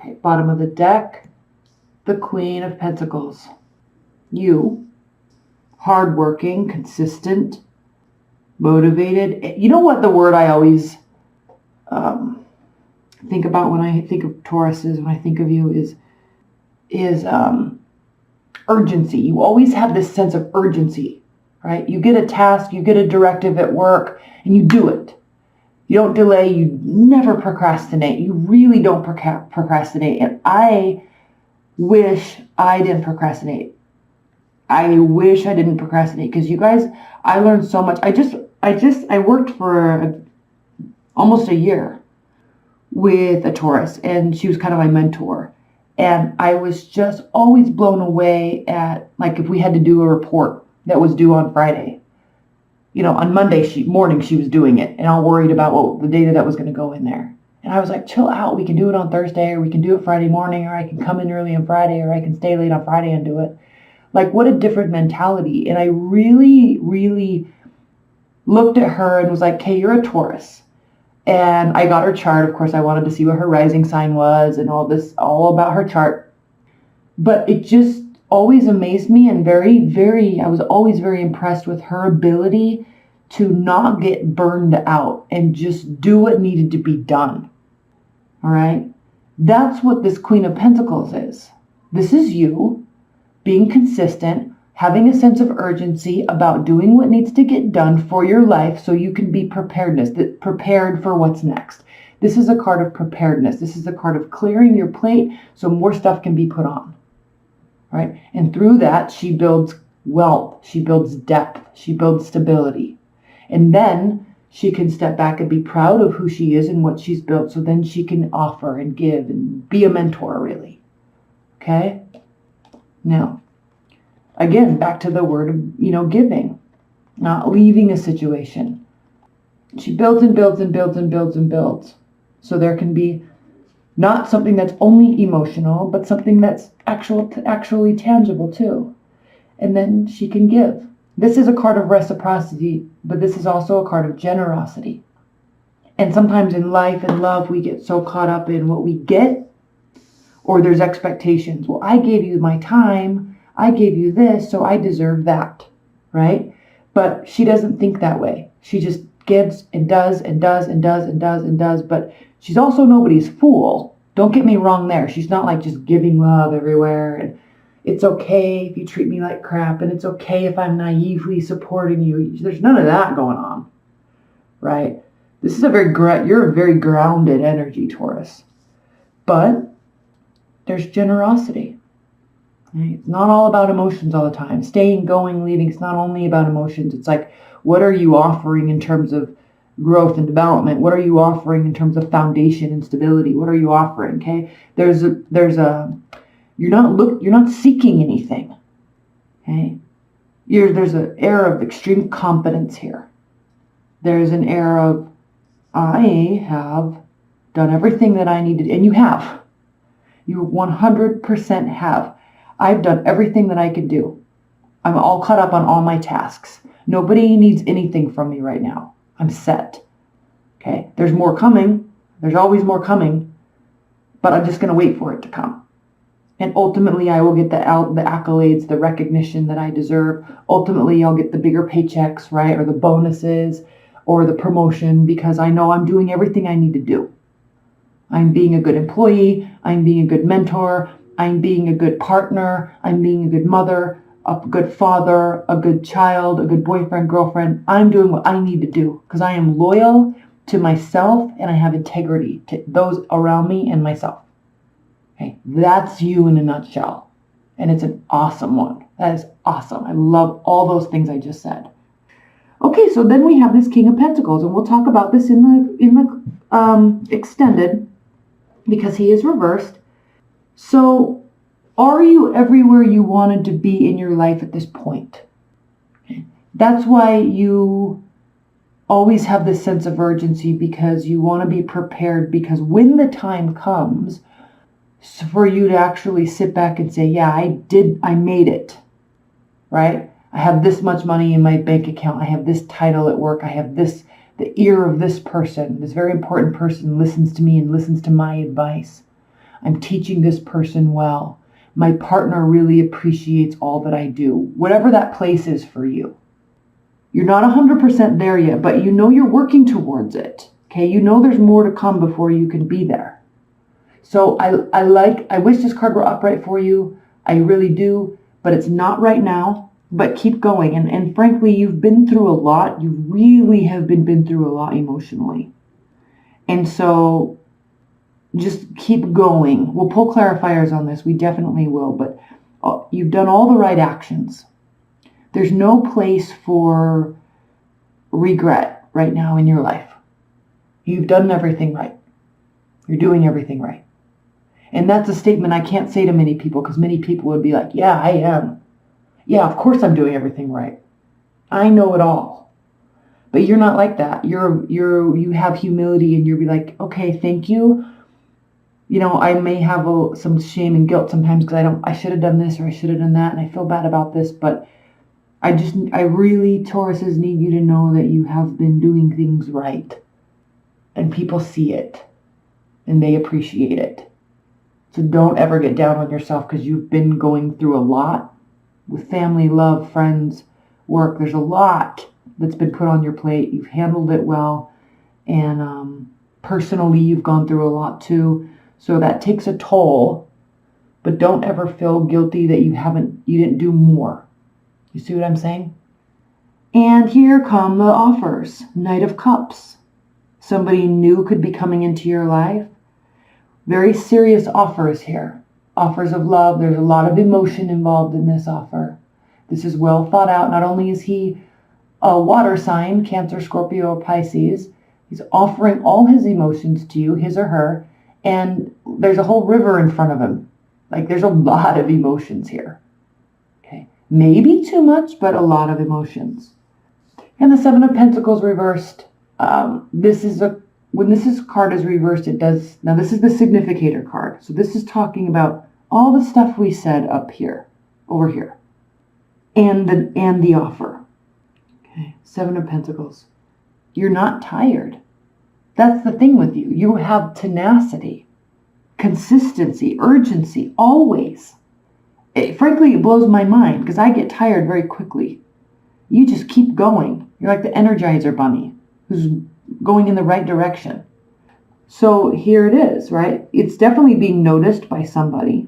Okay, bottom of the deck, the Queen of Pentacles. You, hardworking, consistent, motivated. You know what the word I always think about when I think of Taurus is, when I think of you, is urgency. You always have this sense of urgency, right? You get a task, you get a directive at work, and you do it. You don't delay. You never procrastinate. You really don't procrastinate. And I wish I didn't procrastinate. I wish I didn't procrastinate, because you guys, I learned so much. I worked for almost a year with a Taurus, and she was kind of my mentor. And I was just always blown away at, like, if we had to do a report that was due on Friday, you know, on Monday morning she was doing it, and all worried about the data that was going to go in there. And I was like, chill out. We can do it on Thursday, or we can do it Friday morning, or I can come in early on Friday, or I can stay late on Friday and do it. Like, what a different mentality. And I really, really looked at her and was like, okay, you're a Taurus. And I got her chart. Of course, I wanted to see what her rising sign was and all about her chart. But it just always amazed me, and I was always very impressed with her ability to not get burned out and just do what needed to be done. All right? That's what this Queen of Pentacles is. This is you being consistent, having a sense of urgency about doing what needs to get done for your life so you can be prepared for what's next. This is a card of preparedness. This is a card of clearing your plate so more stuff can be put on. Right? And through that, she builds wealth. She builds depth. She builds stability. And then she can step back and be proud of who she is and what she's built. So then she can offer and give and be a mentor, really. Okay? Now, again, back to the word of, giving, not leaving a situation. She builds and builds and builds and builds and builds. So there can be not something that's only emotional, but something that's actually tangible too. And then she can give. This is a card of reciprocity, but this is also a card of generosity. And sometimes in life and love, we get so caught up in what we get, or there's expectations. Well, I gave you my time. I gave you this, so I deserve that, right? But she doesn't think that way. She just gives and does and does and does and does and does. But she's also nobody's fool. Don't get me wrong there. She's not like just giving love everywhere. And it's okay if you treat me like crap. And it's okay if I'm naively supporting you. There's none of that going on, right? This is you're a very grounded energy, Taurus. But there's generosity. Right? It's not all about emotions all the time. Staying, going, leaving. It's not only about emotions. It's like, what are you offering in terms of growth and development? What are you offering in terms of foundation and stability? What are you offering? Okay. You're not seeking anything. Okay. There's an air of extreme confidence here. There's an air of, I have done everything that I needed. And you have. You 100% have. I've done everything that I could do. I'm all caught up on all my tasks. Nobody needs anything from me right now. I'm set. Okay. There's more coming. There's always more coming. But I'm just going to wait for it to come. And ultimately, I will get the accolades, the recognition that I deserve. Ultimately, I'll get the bigger paychecks, right? Or the bonuses or the promotion, because I know I'm doing everything I need to do. I'm being a good employee. I'm being a good mentor. I'm being a good partner. I'm being a good mother, a good father, a good child, a good boyfriend, girlfriend. I'm doing what I need to do because I am loyal to myself and I have integrity to those around me and myself. Okay, that's you in a nutshell. And it's an awesome one. That is awesome. I love all those things I just said. Okay, so then we have this King of Pentacles, and we'll talk about this in the extended because he is reversed. So, are you everywhere you wanted to be in your life at this point? Okay. That's why you always have this sense of urgency, because you want to be prepared, because when the time comes for you to actually sit back and say, yeah, I made it, right? I have this much money in my bank account. I have this title at work. I have the ear of this person. This very important person listens to me and listens to my advice. I'm teaching this person well. My partner really appreciates all that I do. Whatever that place is for you. You're not 100% there yet, but you know you're working towards it. Okay, you know there's more to come before you can be there. So I wish this card were upright for you. I really do, but it's not right now. But keep going. And frankly, you've been through a lot. You really have been through a lot emotionally. And so just keep going. We'll pull clarifiers on this. We definitely will. But you've done all the right actions. There's no place for regret right now in your life. You've done everything right. You're doing everything right. And that's a statement I can't say to many people, because many people would be like, yeah, I am. Yeah, of course I'm doing everything right. I know it all. But you're not like that. You have humility, and you'll be like, okay, thank you. You know, I may have some shame and guilt sometimes because I should have done this or I should have done that, and I feel bad about this, but I really, Tauruses, need you to know that you have been doing things right. And people see it. And they appreciate it. So don't ever get down on yourself because you've been going through a lot with family, love, friends, work. There's a lot that's been put on your plate. You've handled it well. And personally, you've gone through a lot too. So that takes a toll. But don't ever feel guilty that you didn't do more. You see what I'm saying? And here come the offers. Knight of Cups. Somebody new could be coming into your life. Very serious offers here. Offers of love. There's a lot of emotion involved in this offer. This is well thought out. Not only is he a water sign, Cancer, Scorpio, or Pisces, he's offering all his emotions to you, his or her, and there's a whole river in front of him. Like, there's a lot of emotions here. Okay. Maybe too much, but a lot of emotions. And the Seven of Pentacles reversed. When this card is reversed, it does. Now this is the significator card. So this is talking about all the stuff we said up here, over here, and the offer. Okay, Seven of Pentacles. You're not tired. That's the thing with you. You have tenacity, consistency, urgency, always. Frankly, it blows my mind because I get tired very quickly. You just keep going. You're like the Energizer Bunny who's going in the right direction. So here it is, right? It's definitely being noticed by somebody.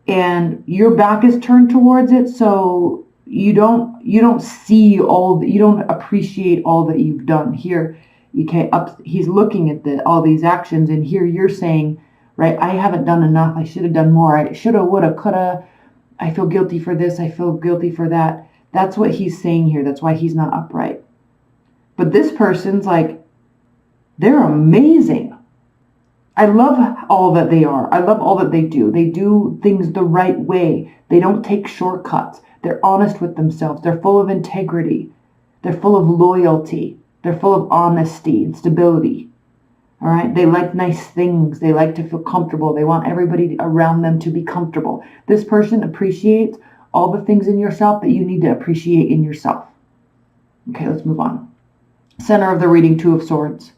And your back is turned towards it, so you don't appreciate all that you've done. Here, he's looking at all these actions, and here you're saying, right, I haven't done enough. I should have done more. I shoulda, woulda, coulda. I feel guilty for this. I feel guilty for that. That's what he's saying here. That's why he's not upright. But this person's like, they're amazing. I love all that they are. I love all that they do. They do things the right way. They don't take shortcuts. They're honest with themselves. They're full of integrity. They're full of loyalty. They're full of honesty and stability. All right. They like nice things. They like to feel comfortable. They want everybody around them to be comfortable. This person appreciates all the things in yourself that you need to appreciate in yourself. Okay, let's move on. Center of the reading, Two of Swords.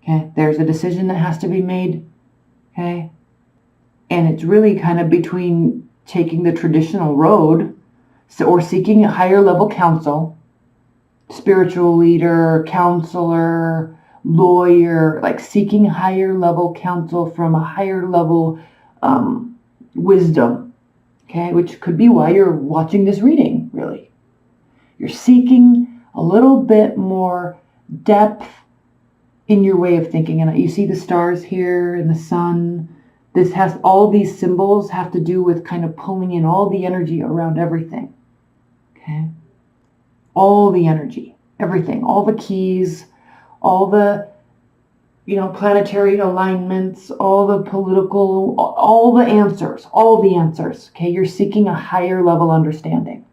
Okay, there's a decision that has to be made. Okay. And it's really kind of between taking the traditional road or seeking a higher level counsel, spiritual leader, counselor, lawyer, like seeking higher level counsel from a higher level wisdom. Okay, which could be why you're watching this reading, really. You're seeking a little bit more depth in your way of thinking. And you see the stars here and the sun. This has all these symbols have to do with kind of pulling in all the energy around everything. Okay. All the energy, everything, all the keys, all the, planetary alignments, all the political, all the answers. Okay. You're seeking a higher level understanding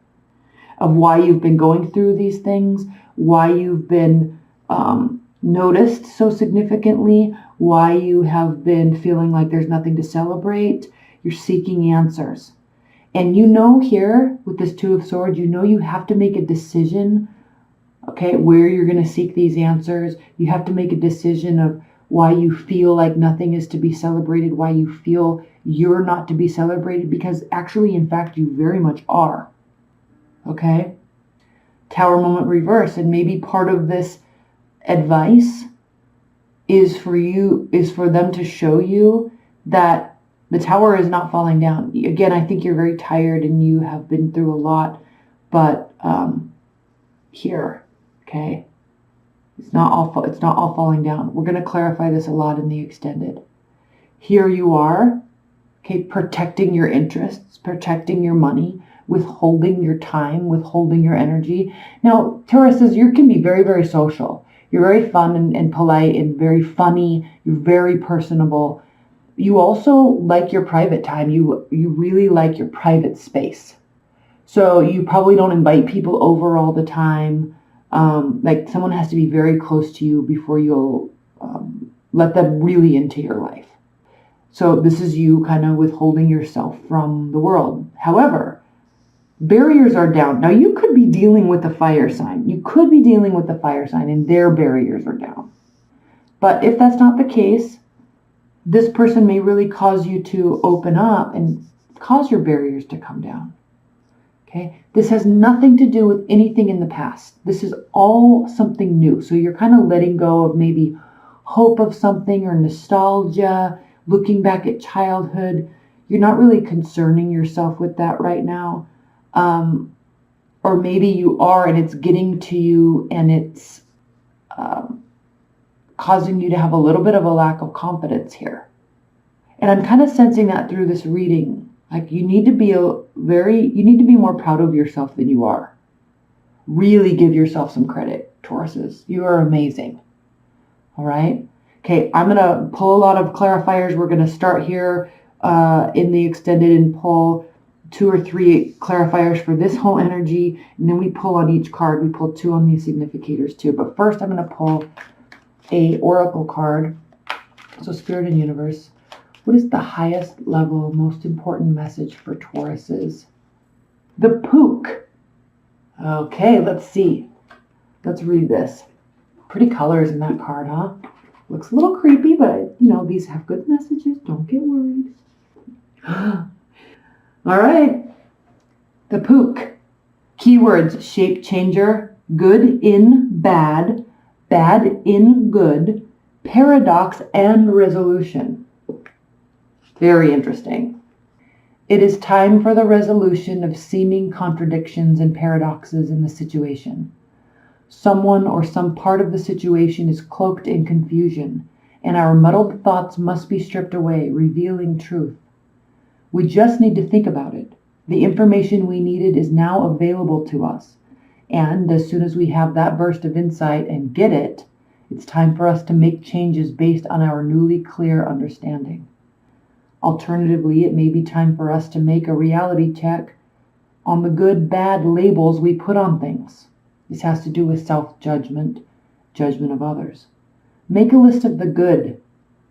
of why you've been going through these things, why you've been noticed so significantly, why you have been feeling like there's nothing to celebrate. You're seeking answers. And here with this Two of Swords, you have to make a decision, okay, where you're going to seek these answers. You have to make a decision of why you feel like nothing is to be celebrated, why you feel you're not to be celebrated, because actually, in fact, you very much are. Okay? Tower moment reverse, and maybe part of this advice is for them to show you that the tower is not falling down. Again, I think you're very tired and you have been through a lot, but here, okay, it's not all falling down. We're going to clarify this a lot in the extended. Here you are, okay, protecting your interests, protecting your money, withholding your time, withholding your energy. Now, Tauruses, you can be very, very social. You're very fun and polite and very funny. You're very personable. You also like your private time. You really like your private space. So you probably don't invite people over all the time. Like someone has to be very close to you before you'll let them really into your life. So this is you kind of withholding yourself from the world. However, barriers are down. Now you could be dealing with a fire sign. You could be dealing with a fire sign and their barriers are down. But if that's not the case, this person may really cause you to open up and cause your barriers to come down. Okay? This has nothing to do with anything in the past. This is all something new. So you're kind of letting go of maybe hope of something or nostalgia, looking back at childhood. You're not really concerning yourself with that right now. Or maybe you are and it's getting to you and it's causing you to have a little bit of a lack of confidence here. And I'm kind of sensing that through this reading. Like you need to be more proud of yourself than you are. Really give yourself some credit, Tauruses. You are amazing. All right. Okay. I'm going to pull a lot of clarifiers. We're going to start here in the extended and pull 2 or 3 clarifiers for this whole energy. And then we pull on each card. We pull 2 on these significators too. But first I'm going to pull a oracle card. So Spirit and Universe, what is the highest level, most important message for Tauruses? The Pook. Okay, let's see. Let's read this. Pretty colors in that card, huh? Looks a little creepy, but these have good messages. Don't get worried. All right. The Pook. Keywords: shape changer, good in bad, bad in good, paradox, and resolution. Very interesting. It is time for the resolution of seeming contradictions and paradoxes in the situation. Someone or some part of the situation is cloaked in confusion, and our muddled thoughts must be stripped away, revealing truth. We just need to think about it. The information we needed is now available to us. And as soon as we have that burst of insight and get it, it's time for us to make changes based on our newly clear understanding. Alternatively, it may be time for us to make a reality check on the good, bad labels we put on things. This has to do with self-judgment, judgment of others. Make a list of the good,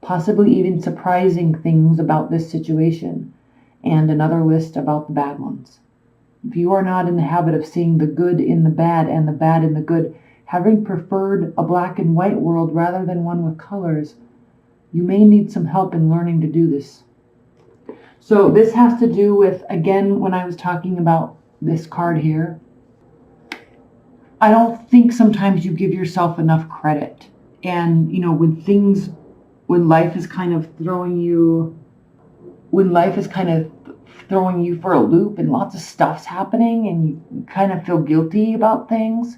possibly even surprising things about this situation, and another list about the bad ones. If you are not in the habit of seeing the good in the bad and the bad in the good, having preferred a black and white world rather than one with colors, you may need some help in learning to do this. So this has to do with, again, when I was talking about this card here, I don't think sometimes you give yourself enough credit. And, when life is kind of throwing you for a loop and lots of stuff's happening and you kind of feel guilty about things,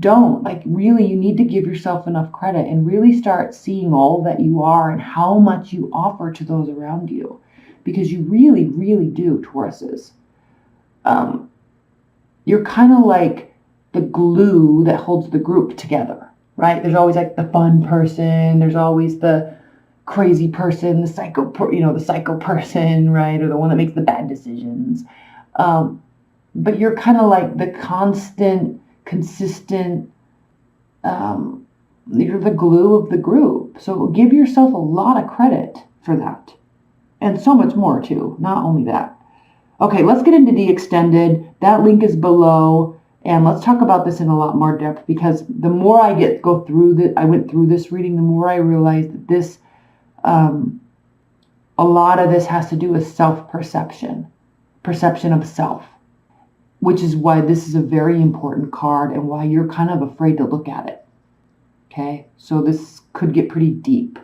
you need to give yourself enough credit and really start seeing all that you are and how much you offer to those around you. Because you really, really do, Tauruses. You're kind of like the glue that holds the group together, right? There's always like the fun person. There's always the crazy person, the psycho person, right? Or the one that makes the bad decisions. But you're kind of like the constant, consistent, you're the glue of the group. So give yourself a lot of credit for that. And so much more too, not only that. Okay, let's get into the extended. That link is below. And let's talk about this in a lot more depth, because the more I went through this reading, the more I realized that this, a lot of this has to do with self-perception, perception of self, which is why this is a very important card and why you're kind of afraid to look at it. Okay, so this could get pretty deep.